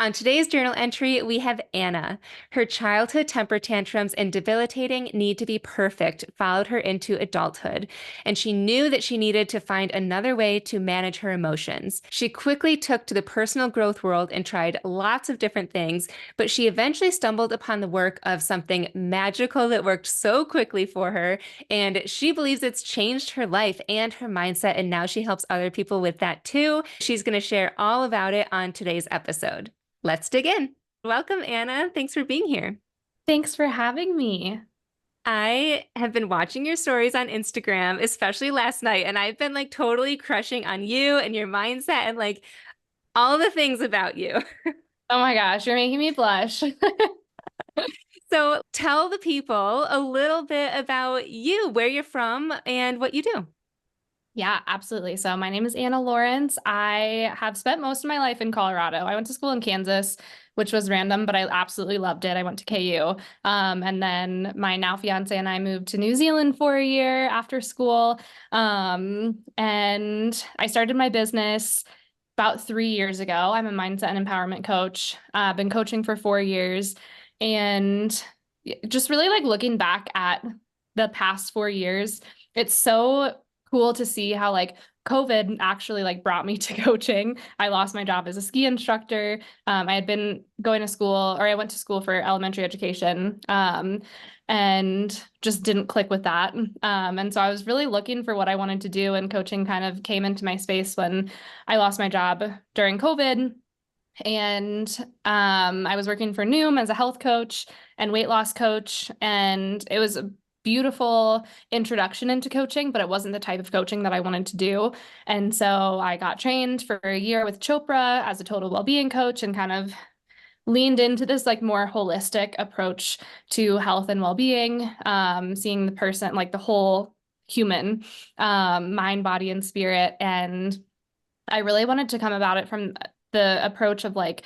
On today's journal entry, we have Anna. Her childhood temper tantrums and debilitating need to be perfect followed her into adulthood, and she knew that she needed to find another way to manage her emotions. She quickly took to the personal growth world and tried lots of different things, but she eventually stumbled upon the work of something magical that worked so quickly for her, and she believes it's changed her life and her mindset, and now she helps other people with that too. She's going to share all about it on today's episode. Let's dig in. Welcome, Anna. Thanks for being here. Thanks for having me. I have been watching your stories on Instagram, especially last night, and I've been like totally crushing on you and your mindset and like all the things about you. Oh my gosh, you're making me blush. So tell the people a little bit about you, where you're from, and what you do. Yeah, absolutely. So my name is Anna Lawrence. I have spent most of my life in Colorado. I went to school in Kansas, which was random, but I absolutely loved it. I went to KU. And then my now fiance and I moved to New Zealand for a year after school. And I started my business about 3 years ago. I'm a mindset and empowerment coach. I've been coaching for 4 years. And just really like looking back at the past 4 years, it's so cool to see how like COVID actually like brought me to coaching. I lost my job as a ski instructor. I had been going to school, or I went to school for elementary education, and just didn't click with that. And so I was really looking for what I wanted to do, and coaching kind of came into my space when I lost my job during COVID. And I was working for Noom as a health coach and weight loss coach, and it was a beautiful introduction into coaching, but it wasn't the type of coaching that I wanted to do. And so I got trained for a year with Chopra as a total well-being coach and kind of leaned into this like more holistic approach to health and well-being, seeing the person, like the whole human, mind, body, and spirit. And I really wanted to come about it from the approach of like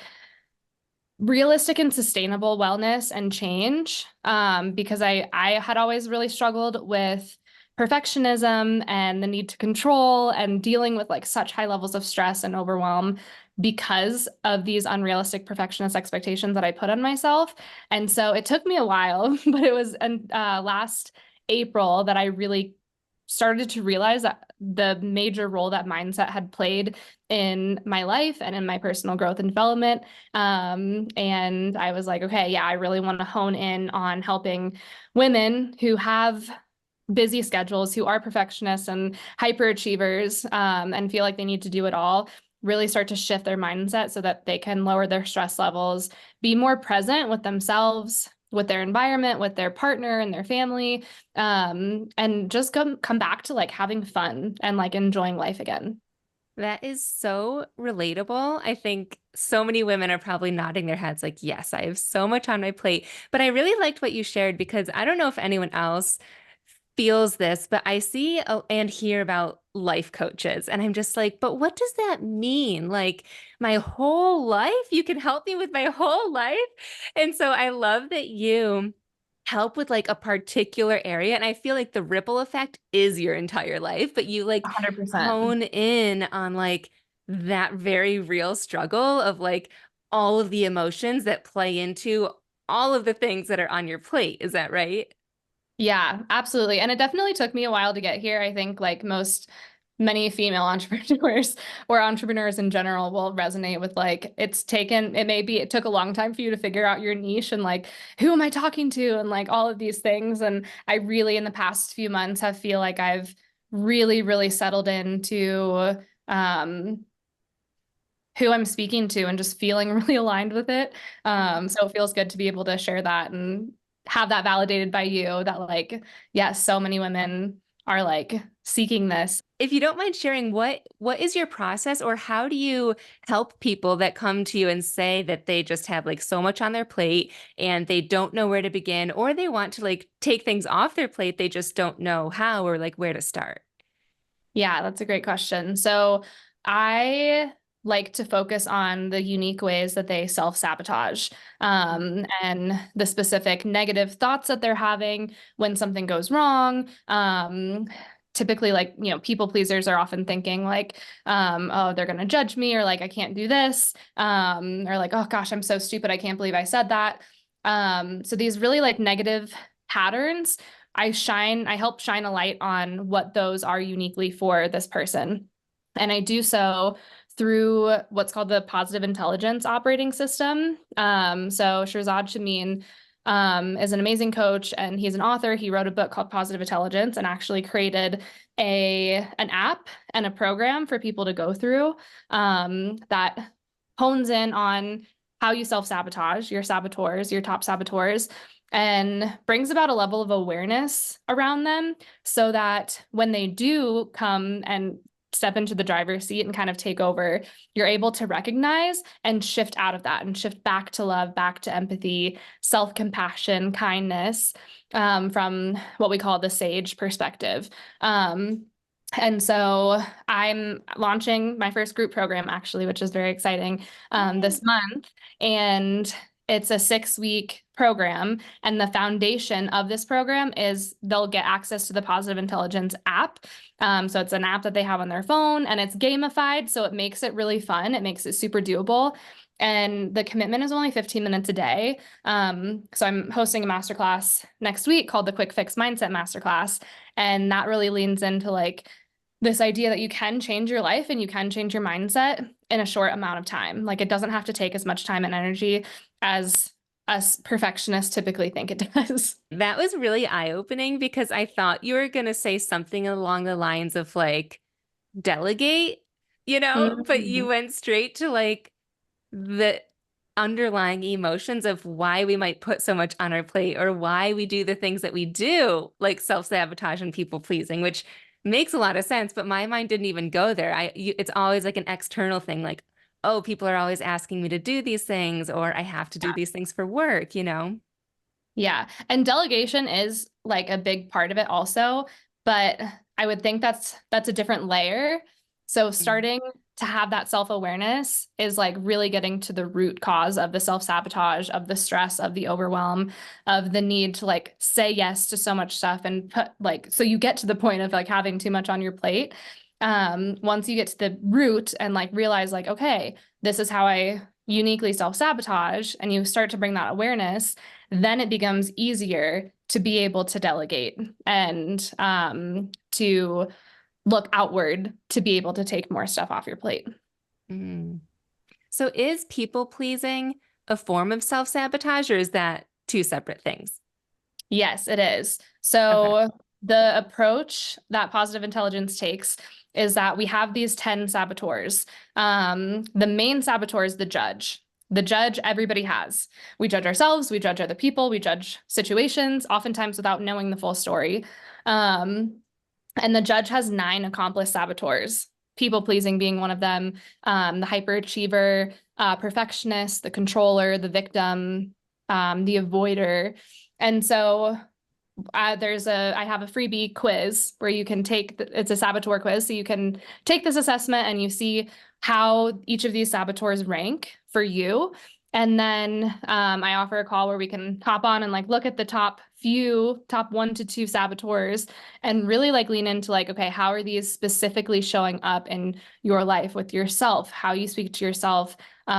realistic and sustainable wellness and change, because I had always really struggled with perfectionism and the need to control and dealing with like such high levels of stress and overwhelm because of these unrealistic perfectionist expectations that I put on myself. And so it took me a while, but it was last April that I really started to realize that the major role that mindset had played in my life and in my personal growth and development. And I was like, okay, yeah, I really want to hone in on helping women who have busy schedules, who are perfectionists and hyperachievers, and feel like they need to do it all, really start to shift their mindset so that they can lower their stress levels, be more present with themselves, with their environment, with their partner and their family, and just come back to like having fun and like enjoying life again. That is so relatable. I think so many women are probably nodding their heads like, yes, I have so much on my plate. But I really liked what you shared because I don't know if anyone else feels this, but I see and hear about life coaches. And I'm just like, but what does that mean? Like, my whole life? You can help me with my whole life? And so I love that you help with like a particular area. And I feel like the ripple effect is your entire life, but you like 100%. hone in on like that very real struggle of like all of the emotions that play into all of the things that are on your plate. Is that right? Yeah, absolutely. And it definitely took me a while to get here. I think like many female entrepreneurs or entrepreneurs in general will resonate with like it took a long time for you to figure out your niche and like who am I talking to and like all of these things. And I really in the past few months have feel like I've really, really settled into who I'm speaking to and just feeling really aligned with it. So it feels good to be able to share that and have that validated by you that like, yes, so many women are like seeking this. If you don't mind sharing, what is your process or how do you help people that come to you and say that they just have like so much on their plate and they don't know where to begin or they want to like take things off their plate, they just don't know how or like where to start? Yeah, that's a great question. So I like to focus on the unique ways that they self-sabotage, and the specific negative thoughts that they're having when something goes wrong, typically like, you know, people pleasers are often thinking like, oh, they're going to judge me, or like, I can't do this. Or like, oh gosh, I'm so stupid. I can't believe I said that. So these really like negative patterns, I help shine a light on what those are uniquely for this person. And I do so through what's called the positive intelligence operating system. So Shirzad Shamin is an amazing coach, and he's an author. He wrote a book called Positive Intelligence and actually created an app and a program for people to go through that hones in on how you self-sabotage, your saboteurs, your top saboteurs, and brings about a level of awareness around them so that when they do come and step into the driver's seat and kind of take over, you're able to recognize and shift out of that and shift back to love, back to empathy, self-compassion, kindness, from what we call the sage perspective. And so I'm launching my first group program actually, which is very exciting, this month. And it's a 6-week program. And the foundation of this program is they'll get access to the Positive Intelligence app. So it's an app that they have on their phone, and it's gamified. So it makes it really fun. It makes it super doable. And the commitment is only 15 minutes a day. So I'm hosting a masterclass next week called the Quick Fix Mindset Masterclass. And that really leans into like this idea that you can change your life and you can change your mindset in a short amount of time. Like it doesn't have to take as much time and energy as us perfectionists typically think it does. That was really eye-opening because I thought you were going to say something along the lines of like delegate, but you Mhm. went straight to like the underlying emotions of why we might put so much on our plate or why we do the things that we do, like self-sabotage and people pleasing, which makes a lot of sense, but my mind didn't even go there. It's always like an external thing, like, oh, people are always asking me to do these things, or I have to do these things for work. Yeah. And delegation is like a big part of it also, but I would think that's a different layer. So Mm. starting to have that self-awareness is like really getting to the root cause of the self-sabotage, of the stress, of the overwhelm, of the need to like say yes to so much stuff and put like so you get to the point of like having too much on your plate. Once you get to the root and like realize like, okay, this is how I uniquely self-sabotage, and you start to bring that awareness, then it becomes easier to be able to delegate and to look outward to be able to take more stuff off your plate. Mm. So is people pleasing a form of self-sabotage, or is that two separate things? Yes, it is. Okay. So the approach that positive intelligence takes is that we have these 10 saboteurs. The main saboteur is the judge. The judge everybody has. We judge ourselves, we judge other people, we judge situations, oftentimes without knowing the full story. Um, And the judge has 9 accomplice saboteurs, people pleasing being one of them, the hyperachiever, perfectionist, the controller, the victim, the avoider. And so I have a freebie quiz where you can it's a saboteur quiz. So you can take this assessment and you see how each of these saboteurs rank for you. And then I offer a call where we can hop on and like look at the top 1 to 2 saboteurs and really like lean into like, okay, how are these specifically showing up in your life with yourself, how you speak to yourself,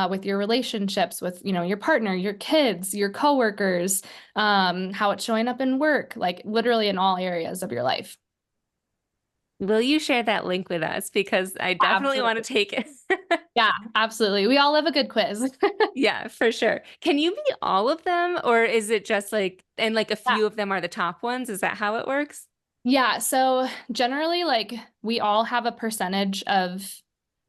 with your relationships, with, your partner, your kids, your coworkers, how it's showing up in work, like literally in all areas of your life. Will you share that link with us? Because I definitely want Absolutely. to take it. Yeah, absolutely. We all love a good quiz. Yeah, for sure. Can you be all of them, or is it just like, and like a Yeah. few of them are the top ones? Is that how it works? Yeah, so generally, like we all have a percentage of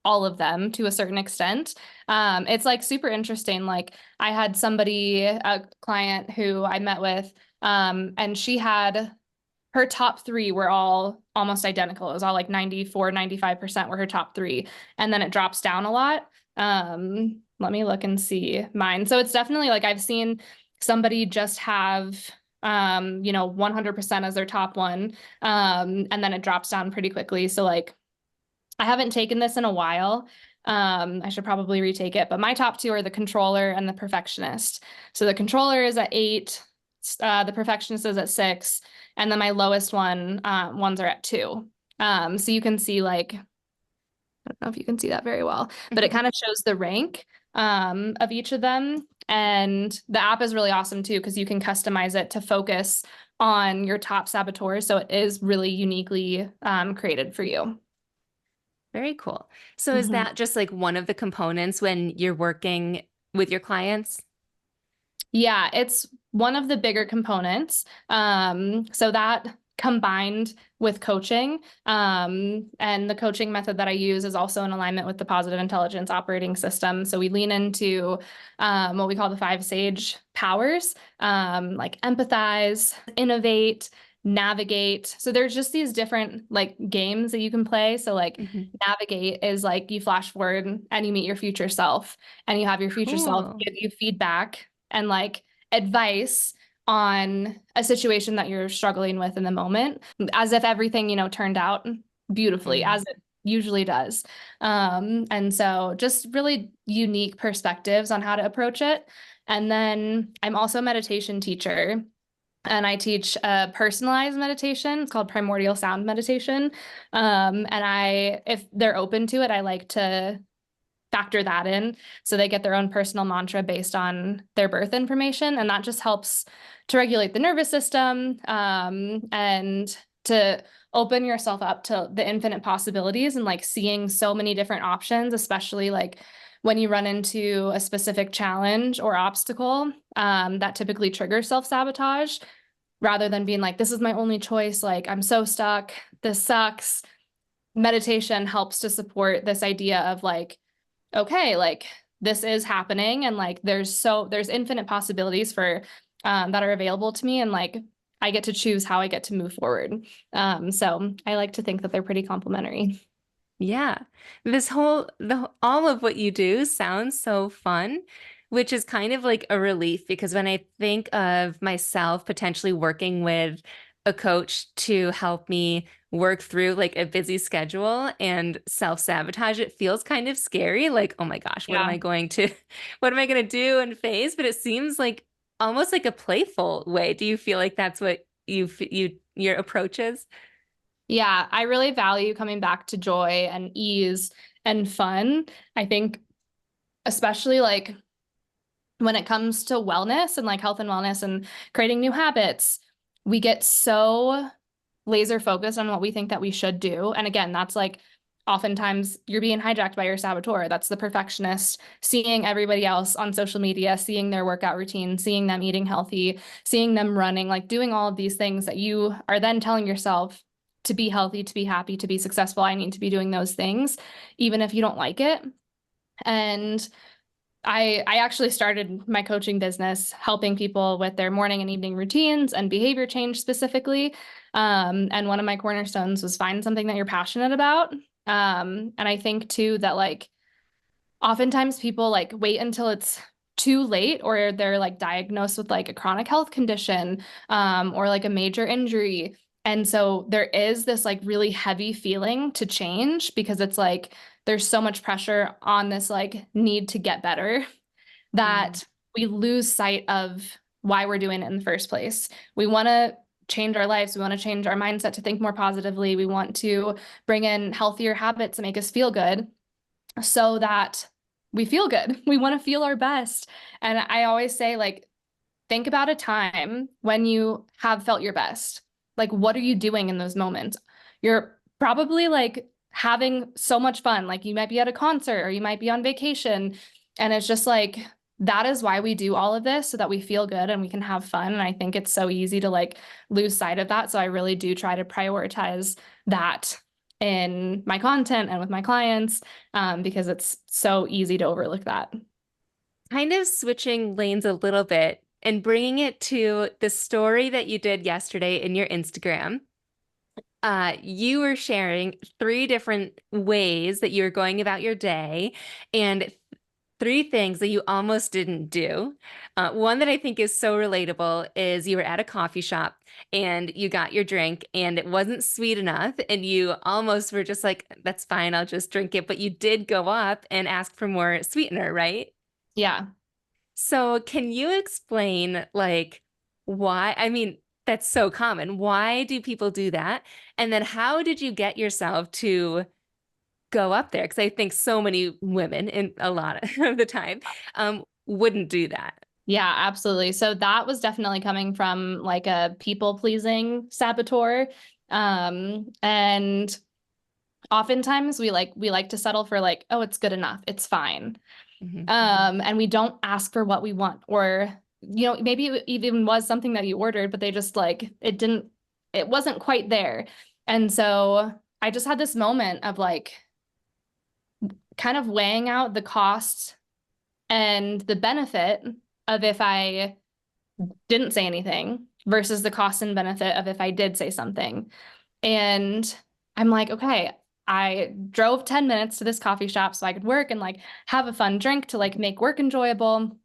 all of them to a certain extent. It's like super interesting. Like I had a client who I met with, and she had her top 3 were all almost identical. It was all like 94, 95% were her top 3. And then it drops down a lot. Let me look and see mine. So it's definitely like I've seen somebody just have 100% as their top one. And then it drops down pretty quickly. So like I haven't taken this in a while. I should probably retake it, but my top 2 are the controller and the perfectionist. So the controller is at 8, the perfectionist is at 6, and then my lowest ones are at 2. So you can see like, I don't know if you can see that very well, but it kind of shows the rank of each of them. And the app is really awesome too, because you can customize it to focus on your top saboteurs. So it is really uniquely created for you. Very cool. So is Mhm. that just like one of the components when you're working with your clients? Yeah, it's one of the bigger components. So that combined with coaching, and the coaching method that I use is also in alignment with the positive intelligence operating system. So we lean into what we call the five sage powers, like empathize, innovate, navigate. So there's just these different like games that you can play. So like Mhm. navigate is like you flash forward and you meet your future self, and you have your future self Cool. give you feedback and like advice on a situation that you're struggling with in the moment, as if everything, turned out beautifully, Mm. as it usually does. And so just really unique perspectives on how to approach it. And then I'm also a meditation teacher. And I teach a personalized meditation. It's called primordial sound meditation. And if they're open to it, I like to factor that in. So they get their own personal mantra based on their birth information. And that just helps to regulate the nervous system, and to open yourself up to the infinite possibilities and like seeing so many different options, especially like when you run into a specific challenge or obstacle that typically triggers self-sabotage, rather than being like, this is my only choice, like I'm so stuck, this sucks. Meditation helps to support this idea of like, okay, like this is happening, and like there's infinite possibilities for that are available to me, and like I get to choose how I get to move forward. So I like to think that they're pretty complementary. Yeah. All of what you do sounds so fun, which is kind of like a relief because when I think of myself potentially working with a coach to help me work through like a busy schedule and self-sabotage, it feels kind of scary. Like, oh my gosh, what am Yeah. I going to, what am I going to do and face? But it seems like almost like a playful way. Do you feel like that's what your approach is? Yeah, I really value coming back to joy and ease and fun. I think especially like when it comes to wellness and like health and wellness and creating new habits, we get so laser focused on what we think that we should do. And again, that's like oftentimes you're being hijacked by your saboteur. That's the perfectionist seeing everybody else on social media, seeing their workout routine, seeing them eating healthy, seeing them running, like doing all of these things that you are then telling yourself to be healthy, to be happy, to be successful. I need to be doing those things, even if you don't like it. And I actually started my coaching business helping people with their morning and evening routines and behavior change specifically. And one of my cornerstones was find something that you're passionate about. And I think too that like oftentimes people like wait until it's too late or they're like diagnosed with like a chronic health condition, or like a major injury. And so there is this like really heavy feeling to change because it's like there's so much pressure on this like need to get better Mm. that we lose sight of why we're doing it in the first place. We want to change our lives. We want to change our mindset to think more positively. We want to bring in healthier habits and make us feel good so that we feel good. We want to feel our best. And I always say, like, think about a time when you have felt your best. Like, what are you doing in those moments? You're probably like having so much fun. Like, you might be at a concert or you might be on vacation. And it's just like, that is why we do all of this so that we feel good and we can have fun. And I think it's so easy to like lose sight of that. So I really do try to prioritize that in my content and with my clients, because it's so easy to overlook that. Kind of switching lanes a little bit and bringing it to the story that you did yesterday in your Instagram. You were sharing three different ways that you were going about your day and three things that you almost didn't do. One that I think is so relatable is you were at a coffee shop and you got your drink and it wasn't sweet enough, and you almost were just like, that's fine, I'll just drink it. But you did go up and ask for more sweetener, right? Yeah. So can you explain like why? I mean, That's so common. Why do people do that? And then how did you get yourself to go up there? Because I think so many women, in a lot of the time, wouldn't do that. Yeah, absolutely. So that was definitely coming from like a people pleasing saboteur. And oftentimes we like to settle for like, oh, it's good enough. It's fine. Mhm. And we don't ask for what we want, or maybe it even was something that you ordered, but they just like it wasn't quite there. And so I just had this moment of like kind of weighing out the cost and the benefit of if I didn't say anything versus the cost and benefit of if I did say something. And I'm like, okay, I drove 10 minutes to this coffee shop so I could work and like have a fun drink to like make work enjoyable,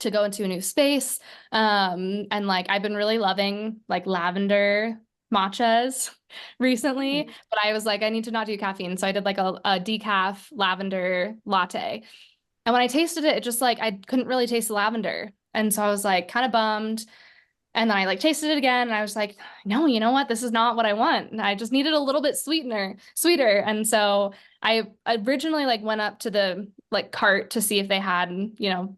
to go into a new space. And like I've been really loving like lavender matchas recently, Mhm. but I was like, I need to not do caffeine. So I did like a decaf lavender latte. And when I tasted it, it just like I couldn't really taste the lavender. And so I was like kind of bummed. And then I like tasted it again and I was like, no, you know what? This is not what I want. And I just needed a little bit sweeter. And so I originally like went up to the like cart to see if they had,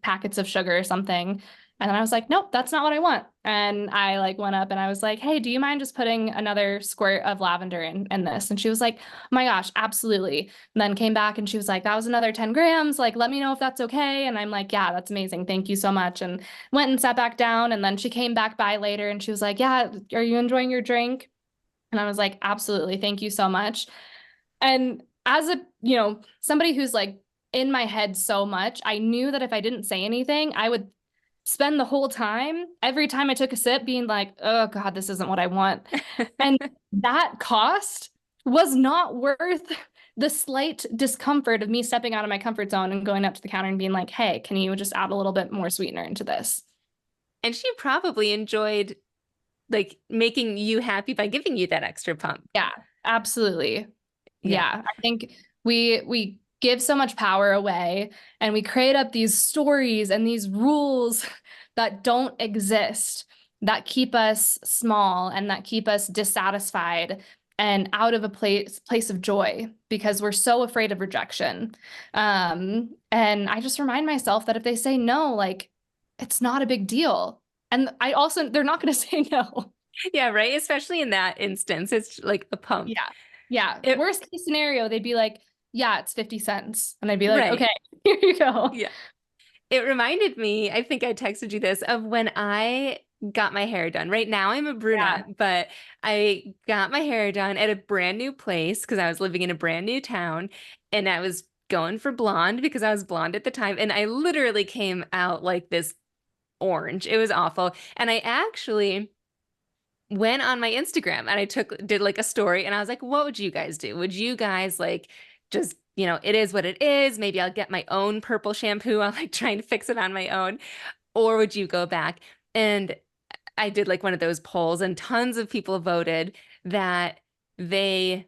packets of sugar or something. And then I was like, nope, that's not what I want. And I like went up and I was like, hey, do you mind just putting another squirt of lavender in this? And she was like, oh my gosh, absolutely. And then came back and she was like, that was another 10 grams. Like, let me know if that's okay. And I'm like, yeah, that's amazing. Thank you so much. And went and sat back down. And then she came back by later and she was like, yeah, are you enjoying your drink? And I was like, absolutely. Thank you so much. And as a, somebody who's like in my head so much, I knew that if I didn't say anything, I would spend the whole time, every time I took a sip, being like, oh God, this isn't what I want. And that cost was not worth the slight discomfort of me stepping out of my comfort zone and going up to the counter and being like, hey, can you just add a little bit more sweetener into this? And she probably enjoyed like making you happy by giving you that extra pump. Yeah, absolutely. Yeah. Yeah, I think we give so much power away and we create up these stories and these rules that don't exist, that keep us small and that keep us dissatisfied and out of a place of joy because we're so afraid of rejection. And I just remind myself that if they say no, like it's not a big deal. And I also they're not going to say no. Yeah, right. Especially in that instance, it's like a pump. Yeah. Yeah. It, Worst case scenario, they'd be like, yeah, it's 50 cents. And I'd be like, right. okay, here you go. Yeah. It reminded me, I think I texted you this, of when I got my hair done. Right now I'm a Yeah. brunette, but I got my hair done at a brand new place because I was living in a brand new town and I was going for blonde because I was blonde at the time. And I literally came out like this orange. It was awful. And I actually went on my Instagram and I did like a story and I was like, what would you guys do? Would you guys like just, it is what it is. Maybe I'll get my own purple shampoo. I'll like try and fix it on my own. Or would you go back? And I did like one of those polls and tons of people voted that they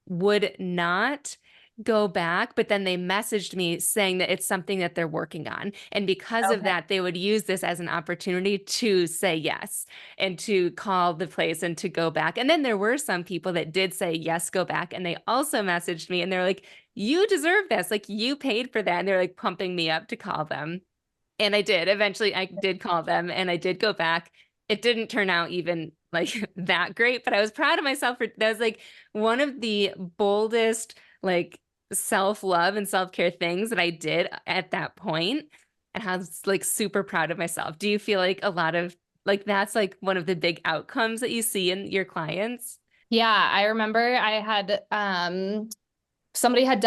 would not go back, but then they messaged me saying that it's something that they're working on. And because of Okay. that, they would use this as an opportunity to say yes and to call the place and to go back. And then there were some people that did say yes, go back. And they also messaged me and they're like, you deserve this. Like you paid for that. And they're like pumping me up to call them. And I did. Eventually, I did call them and I did go back. It didn't turn out even like that great, but I was proud of myself for that was like one of the boldest like self-love and self-care things that I did at that point. And I was like super proud of myself. Do you feel like a lot of like that's like one of the big outcomes that you see in your clients? Yeah, I remember I had somebody had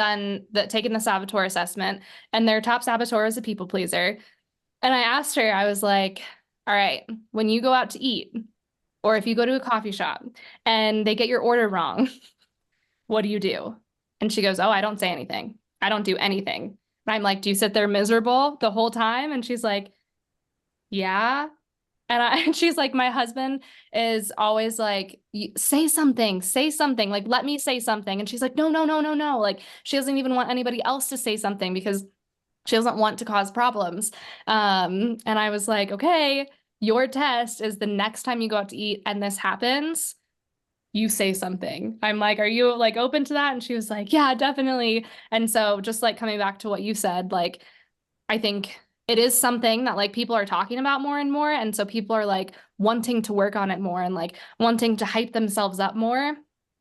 taken the saboteur assessment and their top saboteur was a people pleaser. And I asked her, I was like, all right, when you go out to eat or if you go to a coffee shop and they get your order wrong, what do you do? And she goes, oh, I don't say anything. I don't do anything. And I'm like, do you sit there miserable the whole time? And she's like, yeah. And she's like, my husband is always like, say something, like, let me say something. And she's like, no, no, no, no, no. Like, she doesn't even want anybody else to say something because she doesn't want to cause problems. And I was like, okay. your test is the next time you go out to eat and this happens, you say something. I'm like, are you like open to that? And she was like, yeah, definitely. And so just like coming back to what you said, like, I think it is something that like people are talking about more and more. And so people are like wanting to work on it more and like wanting to hype themselves up more.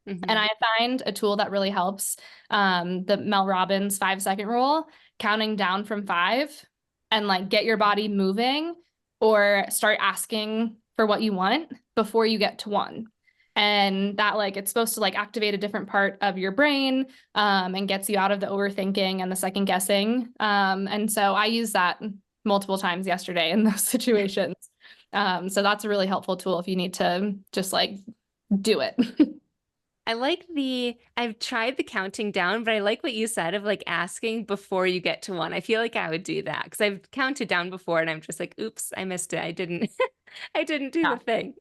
And Hmm. I find a tool that really helps, the Mel Robbins 5 second rule, counting down from five and like get your body moving or start asking for what you want before you get to one. And that like it's supposed to like activate a different part of your brain, and gets you out of the overthinking and the second guessing. And so I use that multiple times yesterday in those situations. So that's a really helpful tool if you need to just like do it. I've tried the counting down, but I like what you said of like asking before you get to one. I feel like I would do that because I've counted down before and I'm just like, oops, I missed it. I didn't, I didn't do the Yeah. thing.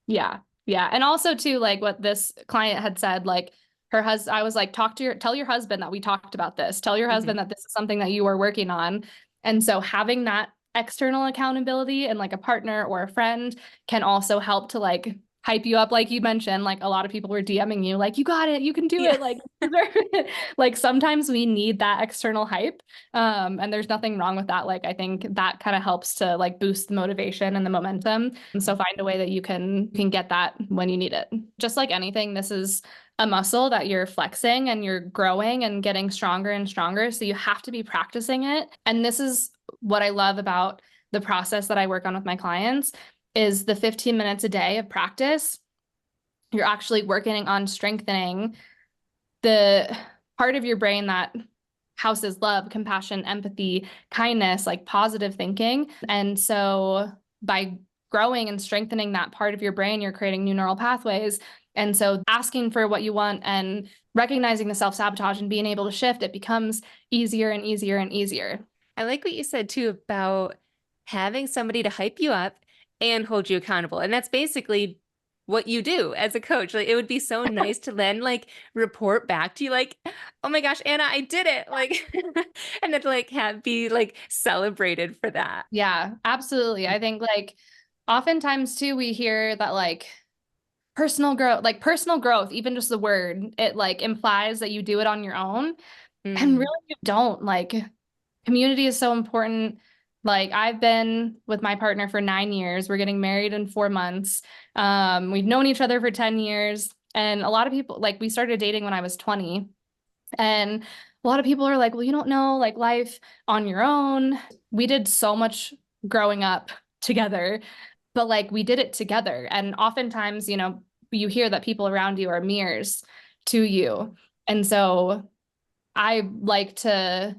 Yeah. Yeah. And also too, like what this client had said, like her husband, I was like, tell your husband that we talked about this. Tell your Hmm. husband that this is something that you are working on. And so having that external accountability and like a partner or a friend can also help to like hype you up. Like you mentioned, like a lot of people were DMing you, like, you got it, you can do Yeah. it. Like, you deserve it. Like sometimes we need that external hype. And there's nothing wrong with that. Like, I think that kind of helps to like boost the motivation and the momentum. And so find a way that you can get that when you need it. Just like anything, this is a muscle that you're flexing and you're growing and getting stronger and stronger. So you have to be practicing it. And this is what I love about the process that I work on with my clients is the 15 minutes a day of practice. You're actually working on strengthening the part of your brain that houses love, compassion, empathy, kindness, like positive thinking. And so by growing and strengthening that part of your brain, you're creating new neural pathways. And so asking for what you want and recognizing the self-sabotage and being able to shift, it becomes easier and easier and easier. I like what you said too about having somebody to hype you up and hold you accountable. And that's basically what you do as a coach. Like it would be so nice to then like report back to you like, "Oh my gosh, Anna, I did it." Like and then like have be like celebrated for that. Yeah, absolutely. I think like oftentimes too, we hear that like personal growth, even just the word, it like implies that you do it on your own. And Mm. really you don't. Like community is so important. Like I've been with my partner for 9 years. We're getting married in 4 months. We've known each other for 10 years. And a lot of people, like we started dating when I was 20. And a lot of people are like, well, you don't know like life on your own. We did so much growing up together, but like we did it together. And oftentimes, you hear that people around you are mirrors to you. And so I like to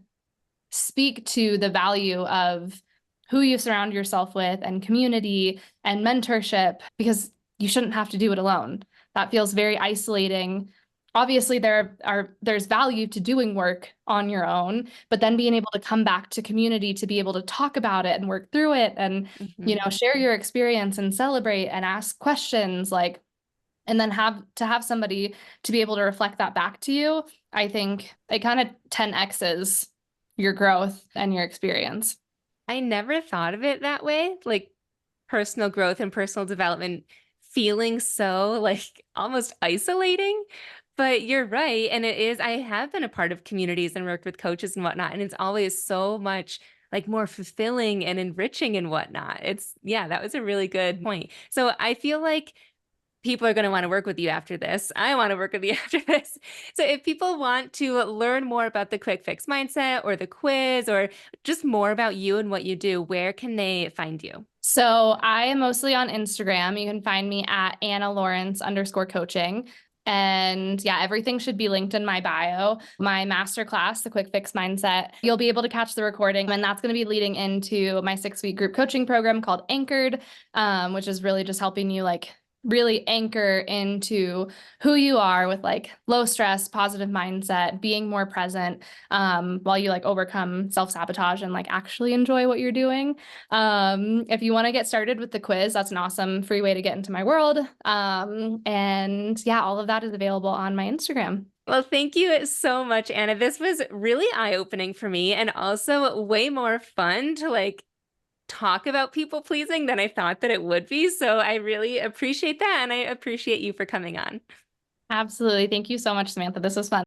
speak to the value of who you surround yourself with and community and mentorship because you shouldn't have to do it alone. That feels very isolating. Obviously, there's value to doing work on your own, but then being able to come back to community to be able to talk about it and work through it and Hmm. share your experience and celebrate and ask questions like and then have somebody to be able to reflect that back to you, I think it kind of 10x's your growth and your experience. I never thought of it that way. Like personal growth and personal development feeling so like almost isolating. But you're right. And it is, I have been a part of communities and worked with coaches and whatnot. And it's always so much like more fulfilling and enriching and whatnot. Yeah, that was a really good point. So I feel like people are going to want to work with you after this. I want to work with you after this. So if people want to learn more about the quick fix mindset or the quiz or just more about you and what you do, where can they find you? So I am mostly on Instagram. You can find me at Anna Lawrence _ coaching. And yeah, everything should be linked in my bio. My masterclass, the Quick Fix Mindset, you'll be able to catch the recording. And that's going to be leading into my 6-week group coaching program called Anchored, which is really just helping you like really anchor into who you are with like low stress, positive mindset, being more present, while you like overcome self-sabotage and like actually enjoy what you're doing. If you want to get started with the quiz, that's an awesome free way to get into my world. And yeah, all of that is available on my Instagram. Well, thank you so much, Anna. This was really eye-opening for me and also way more fun to like talk about people pleasing than I thought that it would be. So I really appreciate that. And I appreciate you for coming on. Absolutely. Thank you so much, Samantha. This was fun.